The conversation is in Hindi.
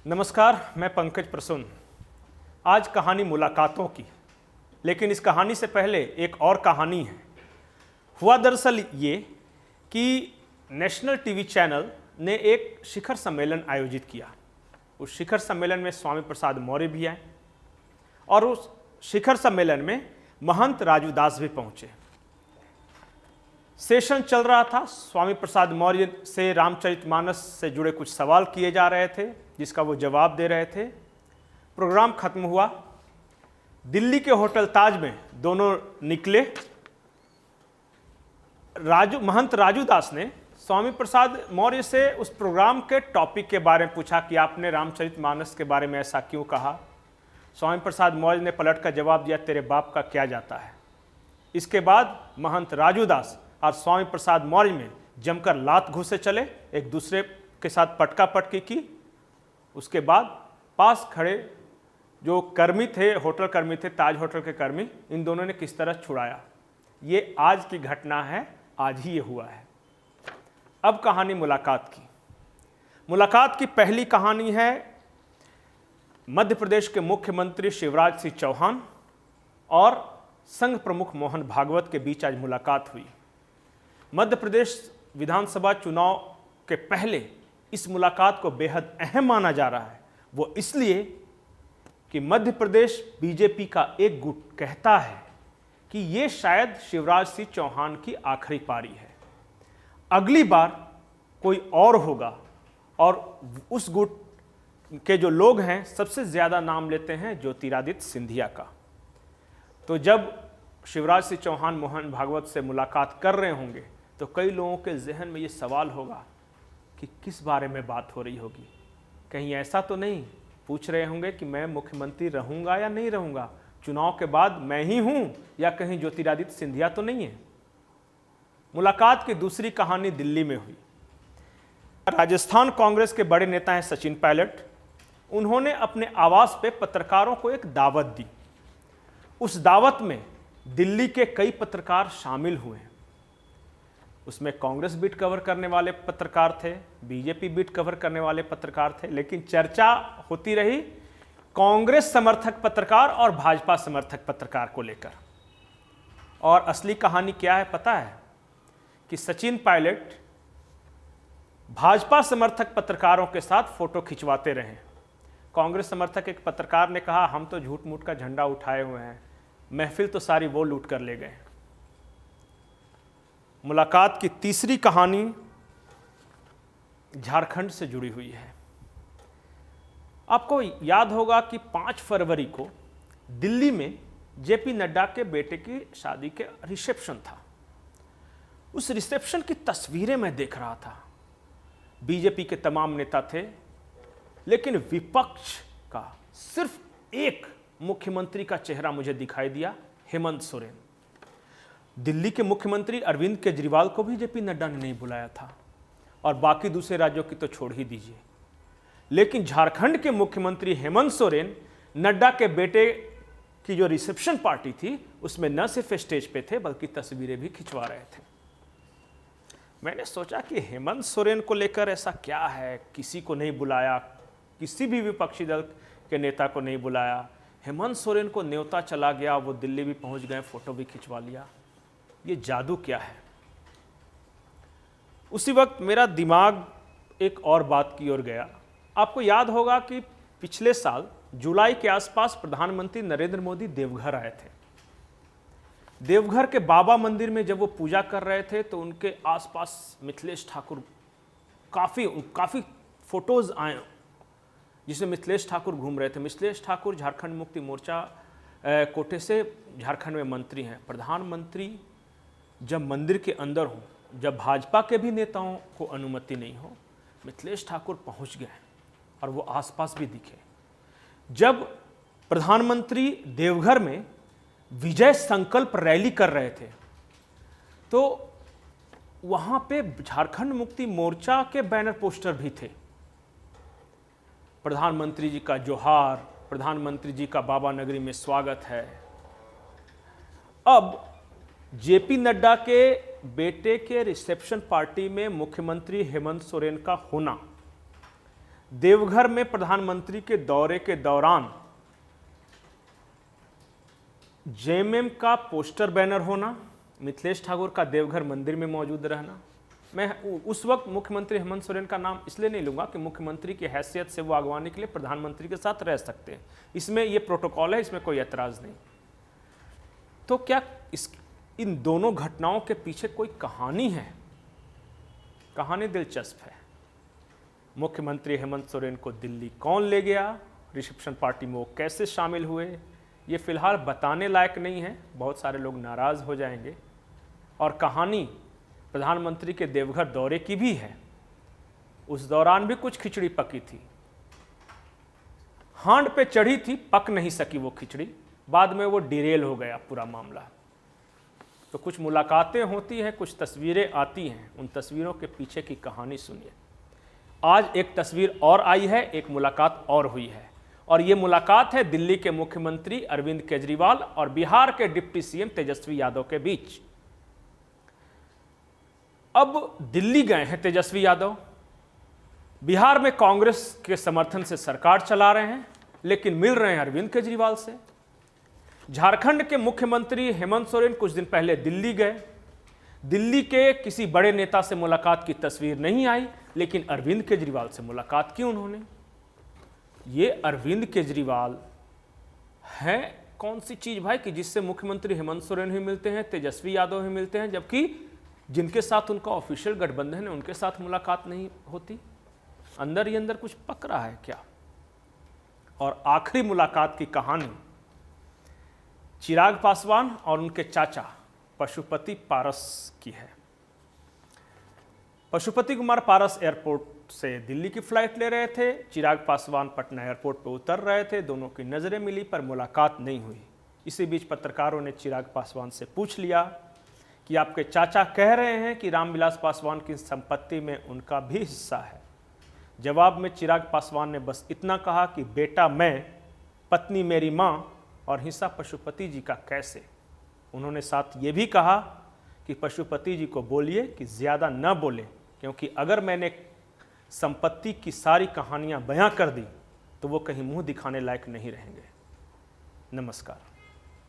नमस्कार, मैं पंकज प्रसून। आज कहानी मुलाकातों की, लेकिन इस कहानी से पहले एक और कहानी है। हुआ दरअसल ये कि नेशनल टीवी चैनल ने एक शिखर सम्मेलन आयोजित किया। उस शिखर सम्मेलन में स्वामी प्रसाद मौर्य भी आए और उस शिखर सम्मेलन में महंत राजू दास भी पहुंचे। सेशन चल रहा था। स्वामी प्रसाद मौर्य से रामचरितमानस से जुड़े कुछ सवाल किए जा रहे थे, जिसका वो जवाब दे रहे थे। प्रोग्राम खत्म हुआ। दिल्ली के होटल ताज में दोनों निकले। महंत राजू दास ने स्वामी प्रसाद मौर्य से उस प्रोग्राम के टॉपिक के बारे में पूछा कि आपने रामचरितमानस के बारे में ऐसा क्यों कहा। स्वामी प्रसाद मौर्य ने पलट कर जवाब दिया, तेरे बाप का क्या जाता है। इसके बाद महंत राजू दास और स्वामी प्रसाद मौर्य में जमकर लात घुसे चले, एक दूसरे के साथ पटका पटकी की। उसके बाद पास खड़े जो कर्मी थे, होटल कर्मी थे, ताज होटल के कर्मी, इन दोनों ने किस तरह छुड़ाया। ये आज की घटना है, आज ही ये हुआ है। अब कहानी मुलाकात की। मुलाकात की पहली कहानी है मध्य प्रदेश के मुख्यमंत्री शिवराज सिंह चौहान और संघ प्रमुख मोहन भागवत के बीच आज मुलाकात हुई। मध्य प्रदेश विधानसभा चुनाव के पहले इस मुलाकात को बेहद अहम माना जा रहा है। वो इसलिए कि मध्य प्रदेश बीजेपी का एक गुट कहता है कि ये शायद शिवराज सिंह चौहान की आखिरी पारी है, अगली बार कोई और होगा। और उस गुट के जो लोग हैं सबसे ज़्यादा नाम लेते हैं ज्योतिरादित्य सिंधिया का। तो जब शिवराज सिंह चौहान मोहन भागवत से मुलाकात कर रहे होंगे तो कई लोगों के जहन में ये सवाल होगा कि किस बारे में बात हो रही होगी। कहीं ऐसा तो नहीं पूछ रहे होंगे कि मैं मुख्यमंत्री रहूंगा या नहीं रहूंगा, चुनाव के बाद मैं ही हूं या कहीं ज्योतिरादित्य सिंधिया तो नहीं है। मुलाकात की दूसरी कहानी दिल्ली में हुई। राजस्थान कांग्रेस के बड़े नेता हैं सचिन पायलट। उन्होंने अपने आवास पे पत्रकारों को एक दावत दी। उस दावत में दिल्ली के कई पत्रकार शामिल हुए। उसमें कांग्रेस बीट कवर करने वाले पत्रकार थे, बीजेपी बीट कवर करने वाले पत्रकार थे, लेकिन चर्चा होती रही कांग्रेस समर्थक पत्रकार और भाजपा समर्थक पत्रकार को लेकर। और असली कहानी क्या है पता है कि सचिन पायलट भाजपा समर्थक पत्रकारों के साथ फोटो खिंचवाते रहे। कांग्रेस समर्थक एक पत्रकार ने कहा, हम तो झूठ मूठ का झंडा उठाए हुए हैं, महफिल तो सारी वो लूट कर ले गए। मुलाकात की तीसरी कहानी झारखंड से जुड़ी हुई है। आपको याद होगा कि 5 फरवरी को दिल्ली में जेपी नड्डा के बेटे की शादी के रिसेप्शन था। उस रिसेप्शन की तस्वीरें मैं देख रहा था। बीजेपी के तमाम नेता थे, लेकिन विपक्ष का सिर्फ एक मुख्यमंत्री का चेहरा मुझे दिखाई दिया, हेमंत सोरेन। दिल्ली के मुख्यमंत्री अरविंद केजरीवाल को भी जेपी नड्डा ने नहीं बुलाया था, और बाकी दूसरे राज्यों की तो छोड़ ही दीजिए। लेकिन झारखंड के मुख्यमंत्री हेमंत सोरेन नड्डा के बेटे की जो रिसेप्शन पार्टी थी उसमें न सिर्फ स्टेज पे थे बल्कि तस्वीरें भी खिंचवा रहे थे। मैंने सोचा कि हेमंत सोरेन को लेकर ऐसा क्या है, किसी को नहीं बुलाया, किसी भी विपक्षी दल के नेता को नहीं बुलाया। हेमंत सोरेन को न्योता चला गया, वो दिल्ली भी पहुंच गए, फोटो भी खिंचवा लिया। ये जादू क्या है। उसी वक्त मेरा दिमाग एक और बात की ओर गया। आपको याद होगा कि पिछले साल जुलाई के आसपास प्रधानमंत्री नरेंद्र मोदी देवघर आए थे। देवघर के बाबा मंदिर में जब वो पूजा कर रहे थे तो उनके आसपास मिथिलेश ठाकुर काफ़ी फोटोज आए जिसमें मिथिलेश ठाकुर घूम रहे थे। मिथिलेश ठाकुर झारखंड मुक्ति मोर्चा कोटे से झारखंड में मंत्री हैं। प्रधानमंत्री जब मंदिर के अंदर हो, जब भाजपा के भी नेताओं को अनुमति नहीं हो, मिथिलेश ठाकुर पहुंच गए और वो आसपास भी दिखे। जब प्रधानमंत्री देवघर में विजय संकल्प रैली कर रहे थे तो वहां पे झारखंड मुक्ति मोर्चा के बैनर पोस्टर भी थे। प्रधानमंत्री जी का जोहार, प्रधानमंत्री जी का बाबा नगरी में स्वागत है। अब जेपी नड्डा के बेटे के रिसेप्शन पार्टी में मुख्यमंत्री हेमंत सोरेन का होना देवघर में प्रधानमंत्री के दौरे के दौरान जेएमएम का पोस्टर बैनर होना, मिथिलेश ठाकुर का देवघर मंदिर में मौजूद रहना। मैं उस वक्त मुख्यमंत्री हेमंत सोरेन का नाम इसलिए नहीं लूंगा कि मुख्यमंत्री की हैसियत से वो अगवानी के लिए प्रधानमंत्री के साथ रह सकते हैं, इसमें ये प्रोटोकॉल है, इसमें कोई ऐतराज नहीं। तो क्या इन दोनों घटनाओं के पीछे कोई कहानी है? कहानी दिलचस्प है। मुख्यमंत्री हेमंत सोरेन को दिल्ली कौन ले गया, रिसेप्शन पार्टी में वो कैसे शामिल हुए, ये फिलहाल बताने लायक नहीं है, बहुत सारे लोग नाराज हो जाएंगे। और कहानी प्रधानमंत्री के देवघर दौरे की भी है। उस दौरान भी कुछ खिचड़ी पकी थी, हांड पे चढ़ी थी, पक नहीं सकी वो खिचड़ी, बाद में वो डिरेल हो गया पूरा मामला। तो कुछ मुलाकातें होती हैं, कुछ तस्वीरें आती हैं, उन तस्वीरों के पीछे की कहानी सुनिए। आज एक तस्वीर और आई है, एक मुलाकात और हुई है, और ये मुलाकात है दिल्ली के मुख्यमंत्री अरविंद केजरीवाल और बिहार के डिप्टी सीएम तेजस्वी यादव के बीच। अब दिल्ली गए हैं तेजस्वी यादव, बिहार में कांग्रेस के समर्थन से सरकार चला रहे हैं, लेकिन मिल रहे हैं अरविंद केजरीवाल से। झारखंड के मुख्यमंत्री हेमंत सोरेन कुछ दिन पहले दिल्ली गए, दिल्ली के किसी बड़े नेता से मुलाकात की तस्वीर नहीं आई, लेकिन अरविंद केजरीवाल से मुलाकात की उन्होंने। ये अरविंद केजरीवाल है कौन सी चीज भाई कि जिससे मुख्यमंत्री हेमंत सोरेन भी मिलते हैं, तेजस्वी यादव भी मिलते हैं, जबकि जिनके साथ उनका ऑफिशियल गठबंधन है उनके साथ मुलाकात नहीं होती। अंदर ही अंदर कुछ पक रहा है क्या? और आखिरी मुलाकात की कहानी चिराग पासवान और उनके चाचा पशुपति पारस की है। पशुपति कुमार पारस एयरपोर्ट से दिल्ली की फ्लाइट ले रहे थे, चिराग पासवान पटना एयरपोर्ट पर उतर रहे थे, दोनों की नज़रें मिली पर मुलाकात नहीं हुई। इसी बीच पत्रकारों ने चिराग पासवान से पूछ लिया कि आपके चाचा कह रहे हैं कि रामविलास पासवान की संपत्ति में उनका भी हिस्सा है। जवाब में चिराग पासवान ने बस इतना कहा कि बेटा मैं, पत्नी मेरी माँ, और हिस्सा पशुपति जी का कैसे। उन्होंने साथ ये भी कहा कि पशुपति जी को बोलिए कि ज़्यादा न बोले, क्योंकि अगर मैंने संपत्ति की सारी कहानियाँ बयां कर दी तो वो कहीं मुंह दिखाने लायक नहीं रहेंगे। नमस्कार।